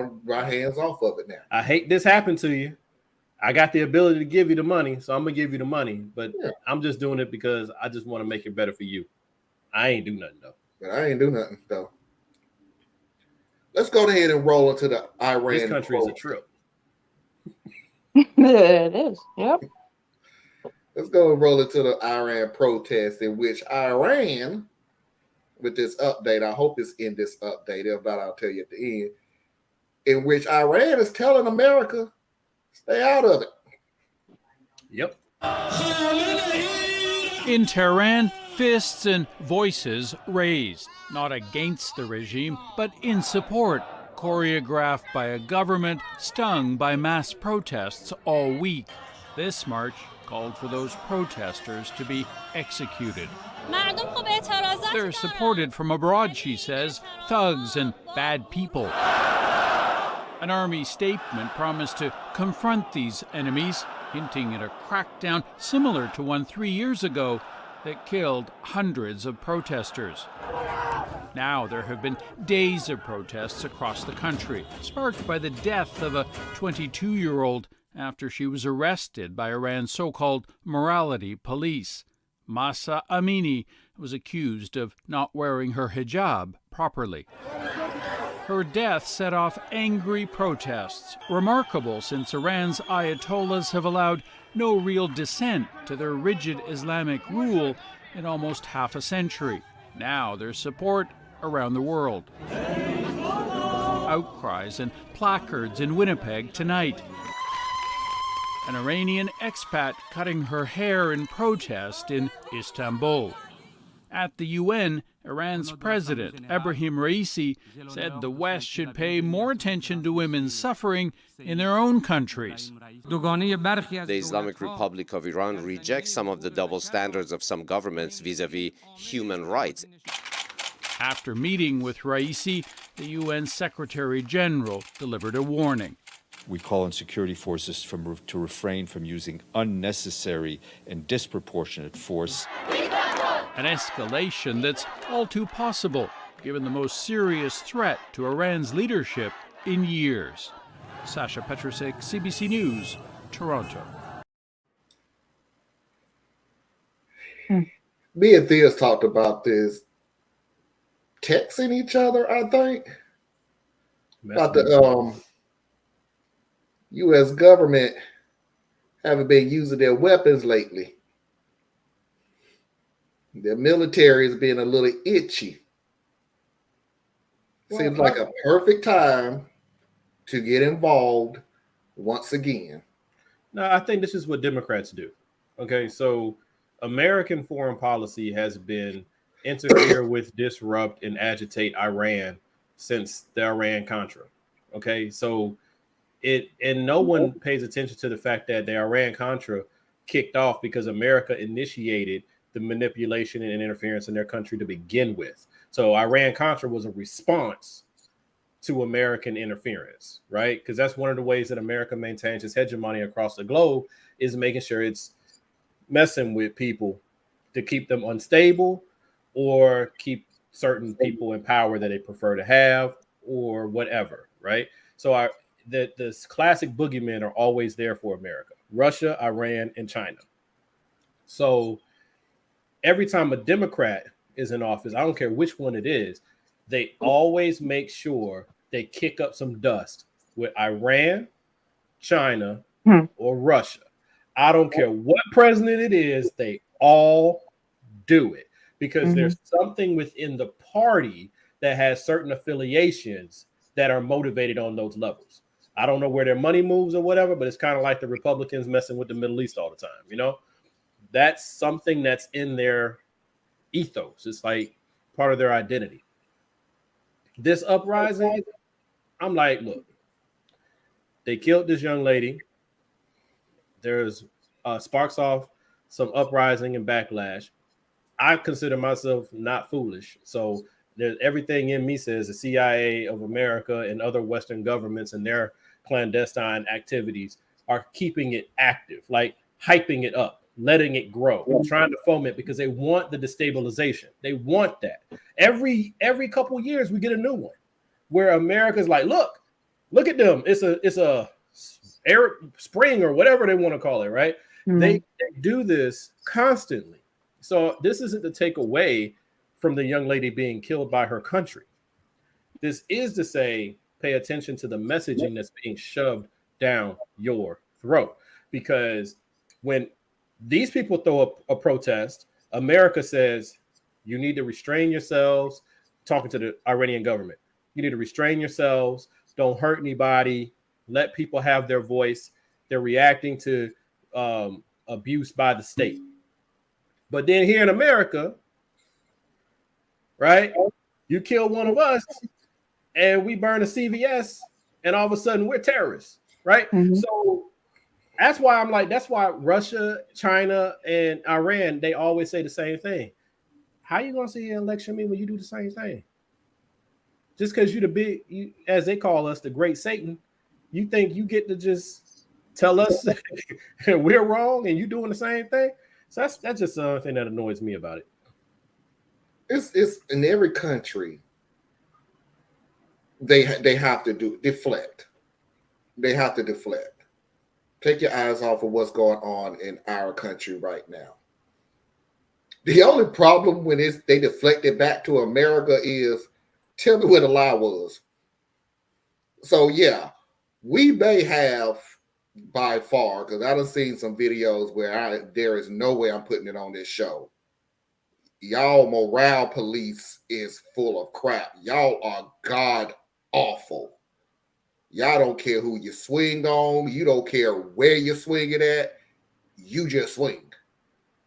want my hands off of it now. I hate this happened to you. I got the ability to give you the money, so I'm gonna give you the money. But I'm just doing it because I just want to make it better for you. I ain't do nothing though. But I ain't do nothing though. Let's go ahead and roll into the Iran. This country is a trip. It is. Yep. Let's go and roll into the Iran protest, in which Iran, with this update, I hope it's in this update. If not, I'll tell you at the end. In which Iran is telling America, stay out of it. Yep. In Tehran, fists and voices raised, not against the regime, but in support, choreographed by a government stung by mass protests all week. This march called for those protesters to be executed. They're supported from abroad, she says, thugs and bad people. An army statement promised to confront these enemies, hinting at a crackdown similar to one 3 years ago that killed hundreds of protesters. Now there have been days of protests across the country, sparked by the death of a 22-year-old after she was arrested by Iran's so-called morality police. Mahsa Amini was accused of not wearing her hijab properly. Her death set off angry protests, remarkable since Iran's ayatollahs have allowed no real dissent to their rigid Islamic rule in almost half a century. Now there's support around the world. Outcries and placards in Winnipeg tonight. An Iranian expat cutting her hair in protest in Istanbul. At the UN, Iran's president, Ebrahim Raisi, said the West should pay more attention to women's suffering in their own countries. The Islamic Republic of Iran rejects some of the double standards of some governments vis-à-vis human rights. After meeting with Raisi, the UN Secretary General delivered a warning. We call on security forces to refrain from using unnecessary and disproportionate force. An escalation that's all too possible, given the most serious threat to Iran's leadership in years. Sasha Petrusek, CBC News, Toronto. Me and Thea's talked about this, texting each other, I think, about the U.S. government haven't been using their weapons lately. Their military is being a little itchy. Seems like a perfect time to get involved once again. No, I think this is what Democrats do. Okay, so American foreign policy has been interfere with, disrupt, and agitate Iran since the Iran-Contra. Okay, so no one pays attention to the fact that the Iran-Contra kicked off because America initiated the manipulation and interference in their country to begin with. So Iran-Contra was a response to American interference, right? Because that's one of the ways that America maintains its hegemony across the globe, is making sure it's messing with people to keep them unstable or keep certain people in power that they prefer to have or whatever, right? So this classic boogeymen are always there for America: Russia, Iran, and China. So every time a Democrat is in office, I don't care which one it is, they always make sure they kick up some dust with Iran, China, or Russia. I don't care what president it is, they all do it because there's something within the party that has certain affiliations that are motivated on those levels. I don't know where their money moves or whatever, but it's kind of like the Republicans messing with the Middle East all the time, you know? That's something that's in their ethos. It's like part of their identity. This uprising, I'm like, look, they killed this young lady. There's sparks off some uprising and backlash. I consider myself not foolish. So there's everything in me says the CIA of America and other Western governments and their clandestine activities are keeping it active, like hyping it up, letting it grow, trying to foment because they want the destabilization. They want that. Every couple years we get a new one where America's like, look, Look at them. It's a Arab Spring or whatever they want to call it, right? They do this constantly. So this isn't to take away from the young lady being killed by her country. This is to say, pay attention to the messaging that's being shoved down your throat. Because when these people throw up a protest, America says, you need to restrain yourselves, talking to the Iranian government. You need to restrain yourselves. Don't hurt anybody. Let people have their voice. They're reacting to abuse by the state. But then here in America, right, you kill one of us and we burn a CVS and all of a sudden we're terrorists, right? So that's why I'm like, that's why Russia, China, and Iran, they always say the same thing. How you going to see an election mean when you do the same thing? Just because you're the big, as they call us, the great Satan, you think you get to just tell us we're wrong and you doing the same thing? So that's just something that annoys me about it. It's in every country. They have to deflect. They have to deflect. Take your eyes off of what's going on in our country right now. The only problem when they deflect it back to America is, tell me where the lie was. So yeah, we may have by far, because I've seen some videos where there is no way I'm putting it on this show. Y'all morale police is full of crap. Y'all are god awful. Y'all don't care who you swing on. You don't care where you swing it at. You just swing.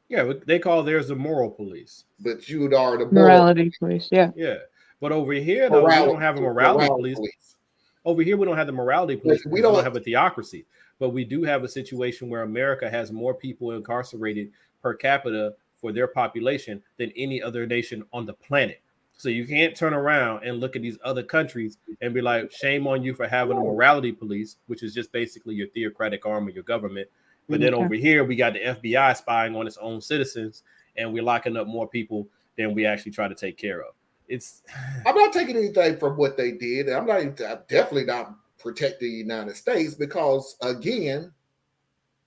Yeah, they call theirs the moral police. But you are the morality police. Yeah. Yeah. But over here, though, we don't have a morality police. Over here, we don't have the morality police. We don't have a theocracy. But we do have a situation where America has more people incarcerated per capita for their population than any other nation on the planet. So you can't turn around and look at these other countries and be like, shame on you for having a morality police, which is just basically your theocratic arm of your government. But then over here, we got the FBI spying on its own citizens, and we're locking up more people than we actually try to take care of. I'm not taking anything from what they did. I'm definitely not protecting the United States, because again,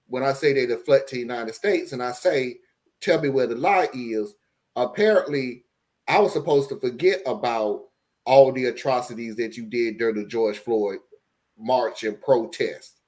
when I say they deflect to the United States and I say, tell me where the lie is, apparently I was supposed to forget about all the atrocities that you did during the George Floyd march and protest,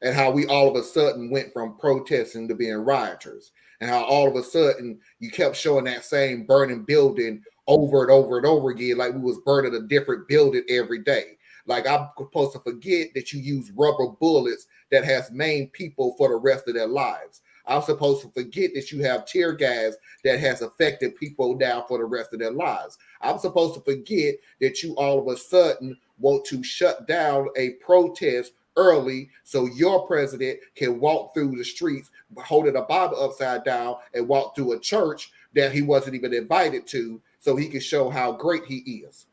and how we all of a sudden went from protesting to being rioters, and how all of a sudden you kept showing that same burning building over and over and over again, like we was burning a different building every day. Like I'm supposed to forget that you use rubber bullets that has maimed people for the rest of their lives. I'm supposed to forget that you have tear gas that has affected people now for the rest of their lives. I'm supposed to forget that you all of a sudden want to shut down a protest early so your president can walk through the streets holding a Bible upside down and walk through a church that he wasn't even invited to, so he can show how great he is.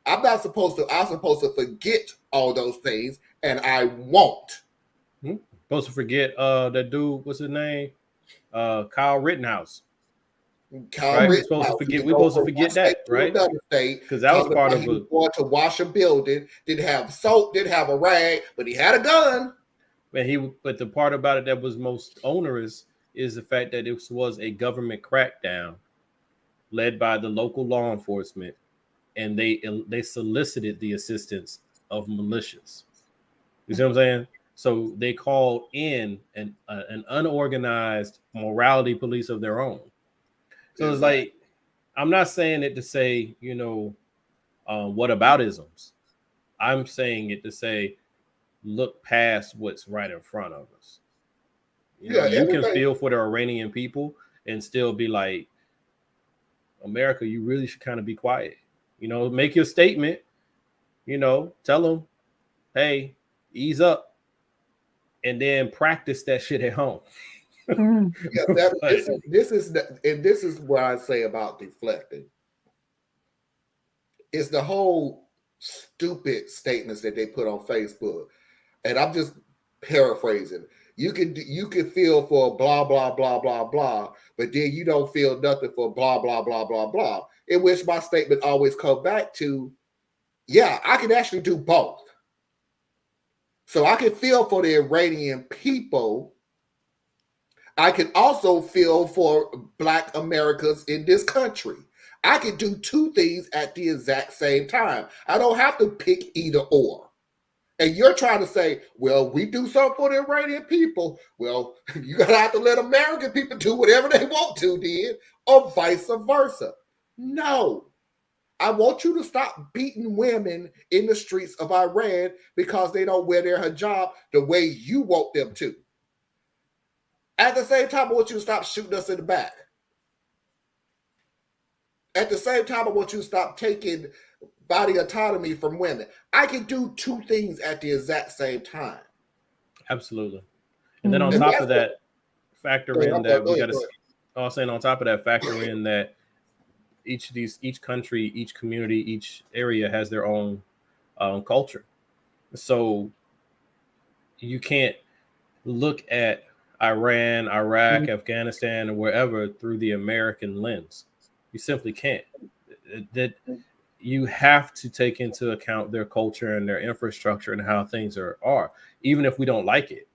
I'm supposed to forget all those things, and I won't. Supposed to forget that dude, what's his name? Kyle Rittenhouse. We're supposed to forget that, right? Because that was part of going to wash a building, didn't have soap, didn't have a rag, but he had a gun. But the part about it that was most onerous is the fact that it was a government crackdown led by the local law enforcement, and they solicited the assistance of militias. You see what I'm saying? So they called in an unorganized morality police of their own. So it's like, I'm not saying it to say, whataboutisms. I'm saying it to say, look past what's right in front of us. You can feel for the Iranian people and still be like, America, you really should kind of be quiet. Make your statement, tell them, hey, ease up, and then practice that shit at home. This is what I say about deflecting. It's the whole stupid statements that they put on Facebook, and I'm just paraphrasing. You can feel for blah blah blah blah blah, but then you don't feel nothing for blah blah blah blah blah. In which my statement always comes back to, yeah, I can actually do both. So I can feel for the Iranian people. I can also feel for Black Americans in this country. I can do two things at the exact same time. I don't have to pick either or. And you're trying to say, well, we do something for the Iranian people. Well, you're going to have to let American people do whatever they want to then, or vice versa. No. I want you to stop beating women in the streets of Iran because they don't wear their hijab the way you want them to. At the same time, I want you to stop shooting us in the back. At the same time, I want you to stop taking body autonomy from women. I can do two things at the exact same time. Absolutely. And then on top of that, factor in that we got to. I was saying on top of that, factor in that each country, each community, each area has their own culture. So you can't look at Iran, Iraq, Afghanistan, or wherever through the American lens. You simply can't. That you have to take into account their culture and their infrastructure and how things are, even if we don't like it.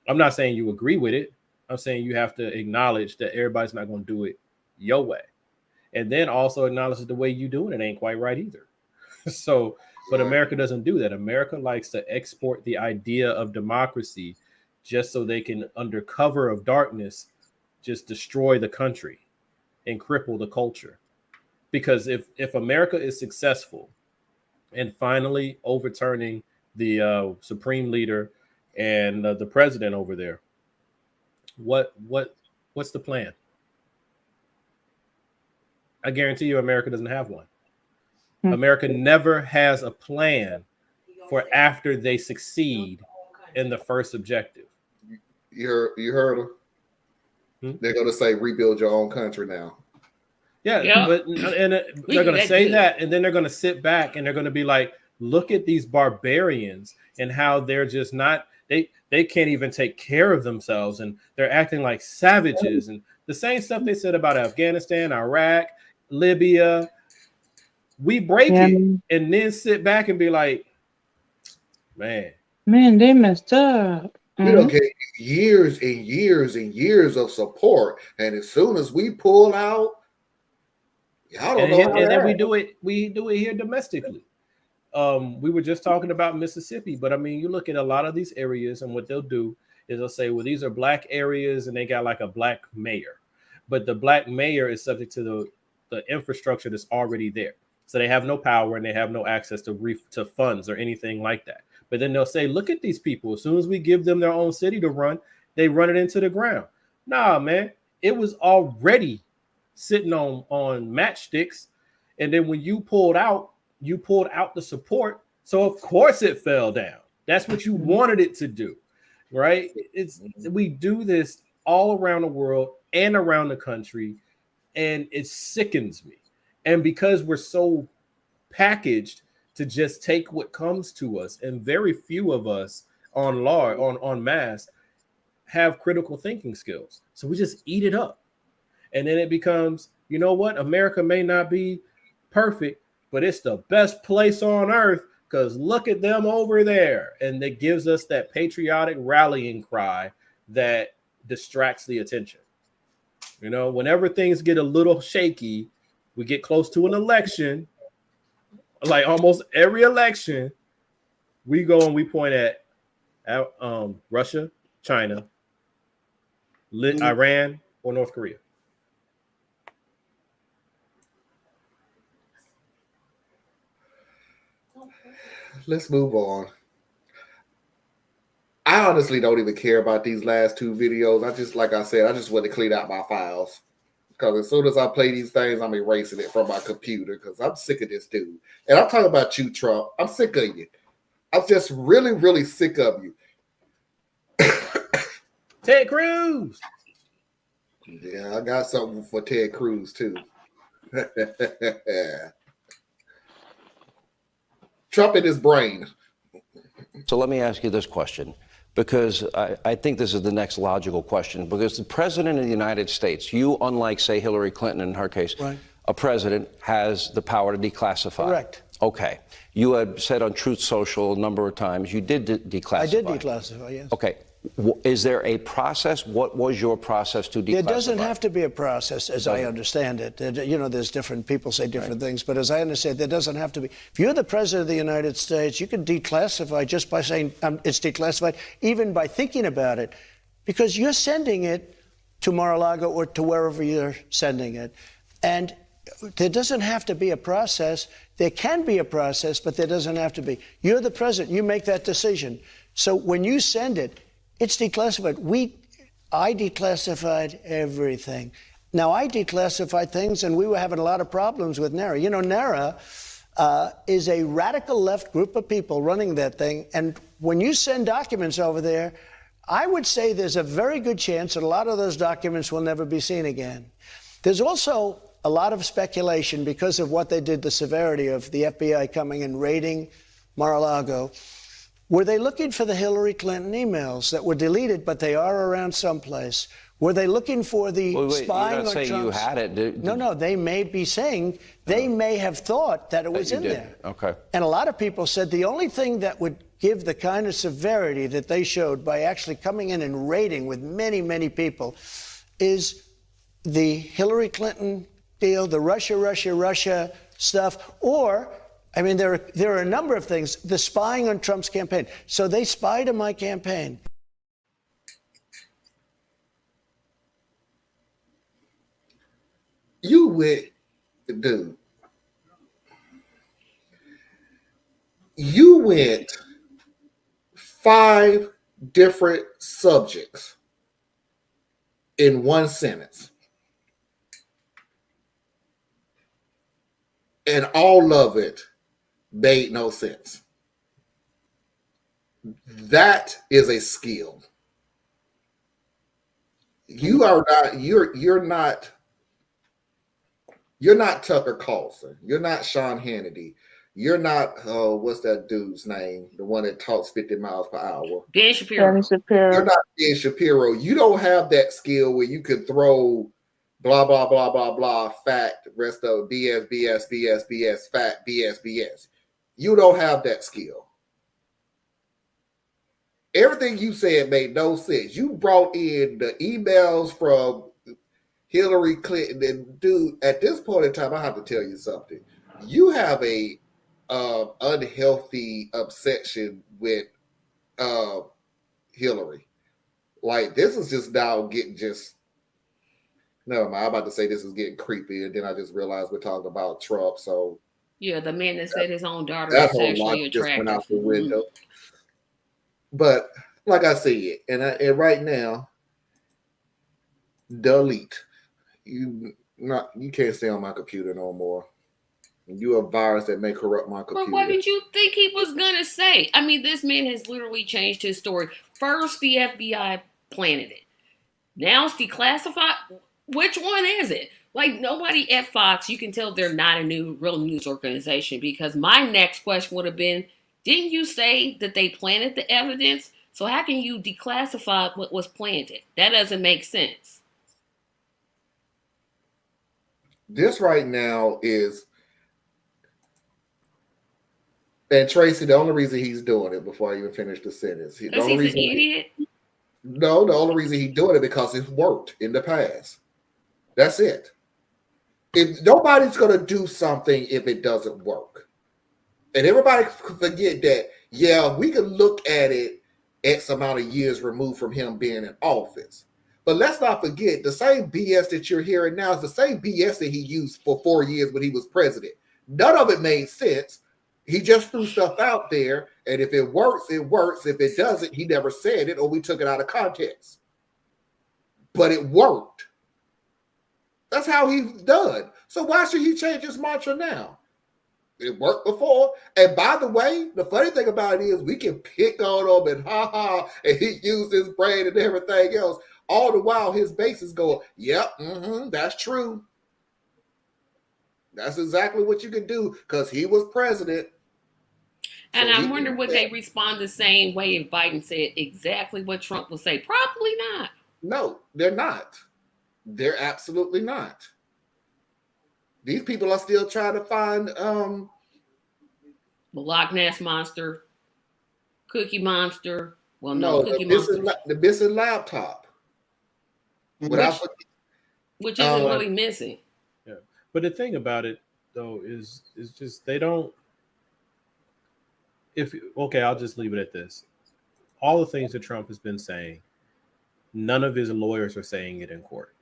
I'm not saying you agree with it. I'm saying you have to acknowledge that everybody's not going to do it your way. And then also acknowledge that the way you doing it ain't quite right either. So, but America doesn't do that. America likes to export the idea of democracy just so they can, under cover of darkness, just destroy the country and cripple the culture. Because if America is successful in finally overturning the supreme leader and the president over there, what's the plan? I guarantee you America doesn't have one. America never has a plan for after they succeed in the first objective. You heard them. They're going to say, rebuild your own country now. Yeah. But they're going to say that, and then they're going to sit back and they're going to be like, look at these barbarians and how they're just not, they can't even take care of themselves, and they're acting like savages. And the same stuff they said about Afghanistan, Iraq, Libya. We break it and then sit back and be like, man, they messed up. We don't get years and years and years of support, and as soon as we pull out, y'all don't know. And then we do it here domestically. We were just talking about Mississippi, but I mean, you look at a lot of these areas, and what they'll do is they'll say, well, these are Black areas, and they got like a Black mayor, but the Black mayor is subject to the infrastructure that's already there. So they have no power and they have no access to funds or anything like that. But then they'll say, look at these people. As soon as we give them their own city to run, they run it into the ground. Nah, man, it was already sitting on matchsticks. And then when you pulled out the support. So of course it fell down. That's what you wanted it to do, right? We do this all around the world and around the country, and it sickens me. And because we're so packaged to just take what comes to us, and very few of us on mass have critical thinking skills. So we just eat it up. And then it becomes, you know what? America may not be perfect, but it's the best place on earth because look at them over there. And it gives us that patriotic rallying cry that distracts the attention. You know, whenever things get a little shaky, we get close to an election, like almost every election, we go and we point at Russia, China, Iran, or North Korea. Let's move on. I honestly don't even care about these last two videos. I just want to clean out my files. Because as soon as I play these things, I'm erasing it from my computer because I'm sick of this dude. And I'm talking about you, Trump. I'm sick of you. I'm just really, really sick of you. Ted Cruz. Yeah, I got something for Ted Cruz, too. Trump in his brain. So let me ask you this question, because I think this is the next logical question, because the president of the United States, you, unlike, say, Hillary Clinton in her case, right, a president has the power to declassify. Correct. Okay. You had said on Truth Social a number of times you did declassify. I did declassify, yes. Okay. Is there a process? What was your process to declassify? There doesn't have to be a process, as I understand it. There's different people say different things, but as I understand, there doesn't have to be. If you're the president of the United States, you can declassify just by saying it's declassified, even by thinking about it, because you're sending it to Mar-a-Lago or to wherever you're sending it. And there doesn't have to be a process. There can be a process, but there doesn't have to be. You're the president. You make that decision. So when you send it, it's declassified. I declassified everything. Now, I declassified things, and we were having a lot of problems with NARA. NARA is a radical left group of people running that thing. And when you send documents over there, I would say there's a very good chance that a lot of those documents will never be seen again. There's also a lot of speculation because of what they did, the severity of the FBI coming and raiding Mar-a-Lago. Were they looking for the Hillary Clinton emails that were deleted, but they are around someplace? Were they looking for the spying on Trump's... you had it. No, they may be saying, they may have thought that it was in there. Okay. And a lot of people said the only thing that would give the kind of severity that they showed by actually coming in and raiding with many, many people is the Hillary Clinton deal, the Russia stuff, or... I mean, there are a number of things. The spying on Trump's campaign. So they spied on my campaign. You went, dude. You went 5 different subjects in one sentence. And all of it made no sense. That is a skill. You are not, you're not Tucker Carlson. You're not Sean Hannity. You're not, what's that dude's name? The one that talks 50 miles per hour. Ben Shapiro. You're not Ben Shapiro. You don't have that skill where you could throw blah, blah, blah, blah, blah, fact, rest of BS, fact, BS. You don't have that skill. Everything you said made no sense. You brought in the emails from Hillary Clinton. And dude, at this point in time, I have to tell you something. You have a unhealthy obsession with Hillary. Like, this is just now getting just... Never mind. I'm about to say this is getting creepy, and then I just realized we're talking about Trump. So yeah, the man that said his own daughter is sexually attractive. Just went out the window. But like I said, and right now, delete. You can't stay on my computer no more. You a virus that may corrupt my computer. But what did you think he was gonna say? I mean, this man has literally changed his story. First, the FBI planted it. Now it's declassified. Which one is it? Like, nobody at Fox, you can tell they're not a real news organization, because my next question would have been, didn't you say that they planted the evidence? So how can you declassify what was planted? That doesn't make sense. This right now is, and Tracy, the only reason he's doing it, before I even finish the sentence. Because he's an idiot? No, the only reason he's doing it because it's worked in the past. That's it. If nobody's going to do something if it doesn't work. And everybody forget that, yeah, we can look at it X amount of years removed from him being in office. But let's not forget, the same BS that you're hearing now is the same BS that he used for 4 years when he was president. None of it made sense. He just threw stuff out there, and if it works, it works. If it doesn't, he never said it, or we took it out of context. But it worked. That's how he's done. So why should he change his mantra now? It worked before. And by the way, the funny thing about it is we can pick on him and ha, and he used his brain and everything else. All the while his base is going, yep, that's true. That's exactly what you can do because he was president. And I wonder would they respond the same way if Biden said exactly what Trump would say? Probably not. No, they're not. They're absolutely not. These people are still trying to find Loch Ness Monster, Cookie Monster. Well, no, No, Cookie Monster, the missing laptop. which isn't um, really missing. Yeah. But the thing about it though is just they don't. If okay, I'll just leave it at this. All the things that Trump has been saying, none of his lawyers are saying it in court.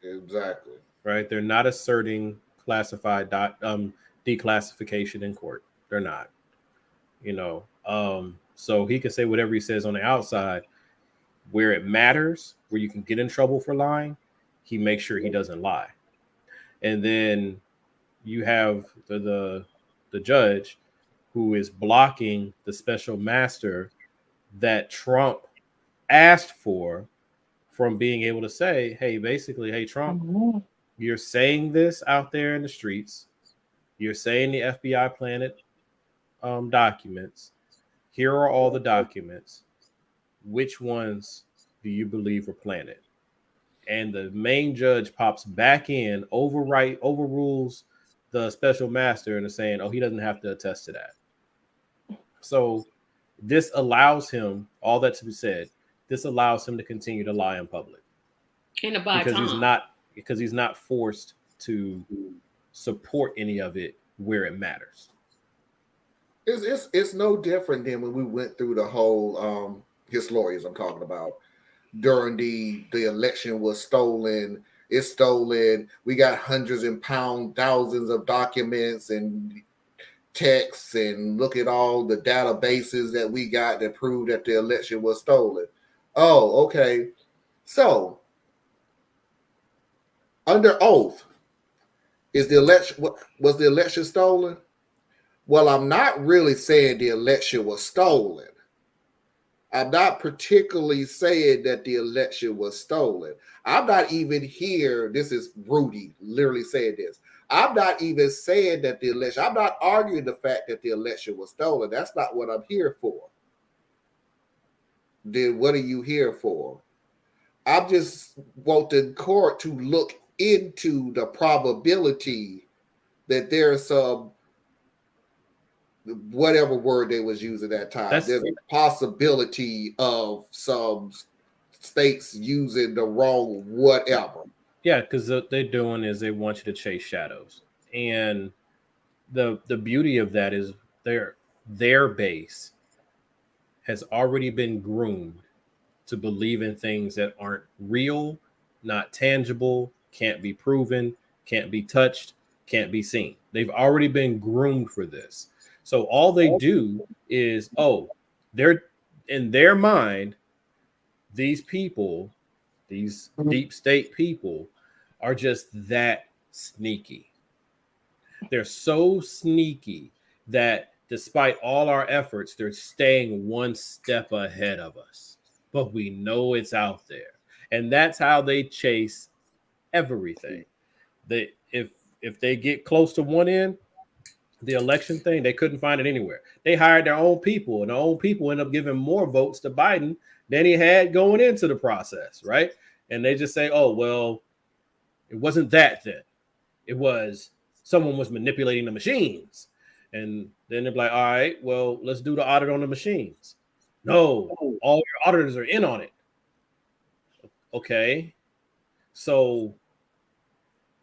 exactly. Right? They're not asserting classified declassification in court. They're not. So he can say whatever he says on the outside. Where it matters, where you can get in trouble for lying, he makes sure he doesn't lie. And then you have the judge who is blocking the special master that Trump asked for from being able to say, hey, basically, hey, Trump, you're saying this out there in the streets. You're saying the FBI planted documents. Here are all the documents. Which ones do you believe were planted? And the main judge pops back in, overrules the special master and is saying, oh, he doesn't have to attest to that. So this allows him, all that to be said, this allows him to continue to lie in public. And to buy because time. he's not forced to support any of it where it matters. It's no different than when we went through the whole his lawyers I'm talking about during the election was stolen. It's stolen. We got hundreds and thousands of documents and texts, and look at all the databases that we got that prove that the election was stolen. Oh, okay. So under oath, was the election stolen? Well, I'm not really saying the election was stolen. I'm not particularly saying that the election was stolen. I'm not even here. This is Rudy literally saying this. I'm not even saying that I'm not arguing the fact that the election was stolen. That's not what I'm here for. Then what are you here for? I just want the court to look into the probability that there's some, whatever word they was using at that time, there's a possibility of some states using the wrong whatever. Yeah, because what they're doing is they want you to chase shadows. And the beauty of that is their base has already been groomed to believe in things that aren't real, not tangible, can't be proven, can't be touched, can't be seen. They've already been groomed for this. So all they do is, they're in their mind, these people, these deep state people are just that sneaky. They're so sneaky that despite all our efforts, they're staying one step ahead of us. But we know it's out there. And that's how they chase everything. If they get close to one end, the election thing, they couldn't find it anywhere. They hired their own people, and their own people end up giving more votes to Biden than he had going into the process, right? And they just say, oh, well, it wasn't that then. It was someone was manipulating the machines. And then they're like, all right, well, let's do the audit on the machines. No, all your auditors are in on it. Okay. So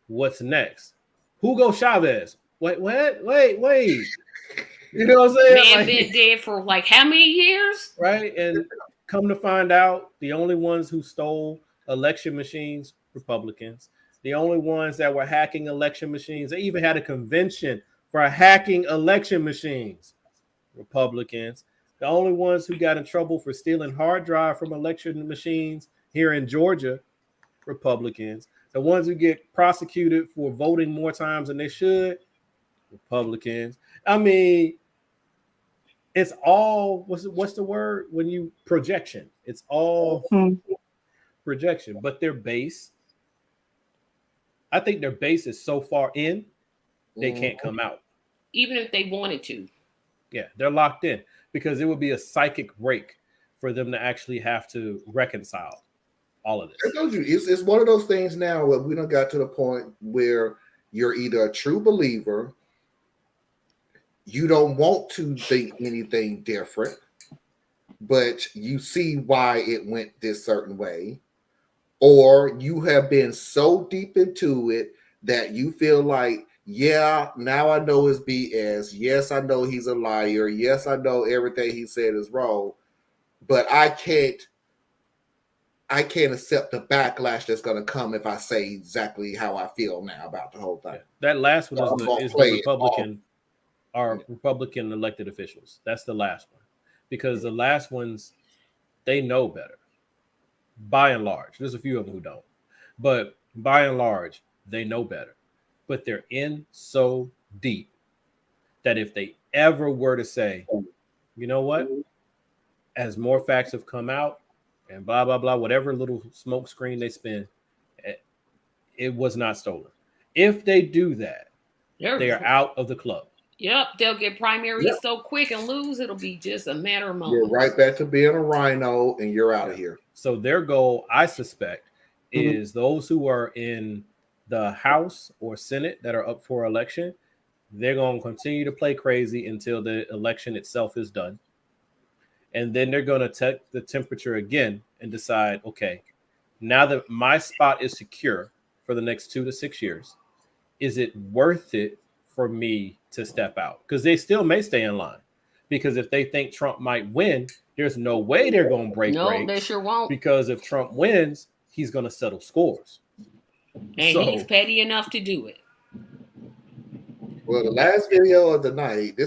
what's next? Hugo Chavez. Wait. You know what I'm saying? Man been dead for like how many years? Right. And come to find out, the only ones who stole election machines, Republicans. The only ones that were hacking election machines. They even had a convention for hacking election machines, Republicans. The only ones who got in trouble for stealing hard drive from election machines here in Georgia, Republicans. The ones who get prosecuted for voting more times than they should, Republicans. I mean, it's all, what's the word when you projection? It's all projection. But their base, I think their base is so far in, they can't come out. Even if they wanted to. Yeah, they're locked in because it would be a psychic break for them to actually have to reconcile all of this. I told you, it's one of those things now where we done got to the point where you're either a true believer you don't want to think anything different, but you see why it went this certain way, or you have been so deep into it that you feel like, yeah, now I know it's BS. Yes, I know he's a liar. Yes, I know everything he said is wrong, but I can't accept the backlash that's going to come if I say exactly how I feel now about the whole thing. That last one is the Republican, Republican elected officials. That's the last one, because the last ones, they know better. By and large, there's a few of them who don't, but by and large, they know better. But they're in so deep that if they ever were to say, you know what, as more facts have come out and blah, blah, blah, whatever little smoke screen they spin, it was not stolen. If they do that, they are out of the club. Yep, they'll get primaries so quick and lose. It'll be just a matter of moments. You're right back to being a rhino, and you're out of here. So their goal, I suspect, is those who are in the House or Senate that are up for election, they're going to continue to play crazy until the election itself is done. And then they're going to check the temperature again and decide, okay, now that my spot is secure for the next 2 to 6 years, is it worth it for me to step out? Because they still may stay in line. Because if they think Trump might win, there's no way they're going to break ranks. No, they sure won't. Because if Trump wins, he's going to settle scores. And he's petty enough to do it. Well, the last video of the night, this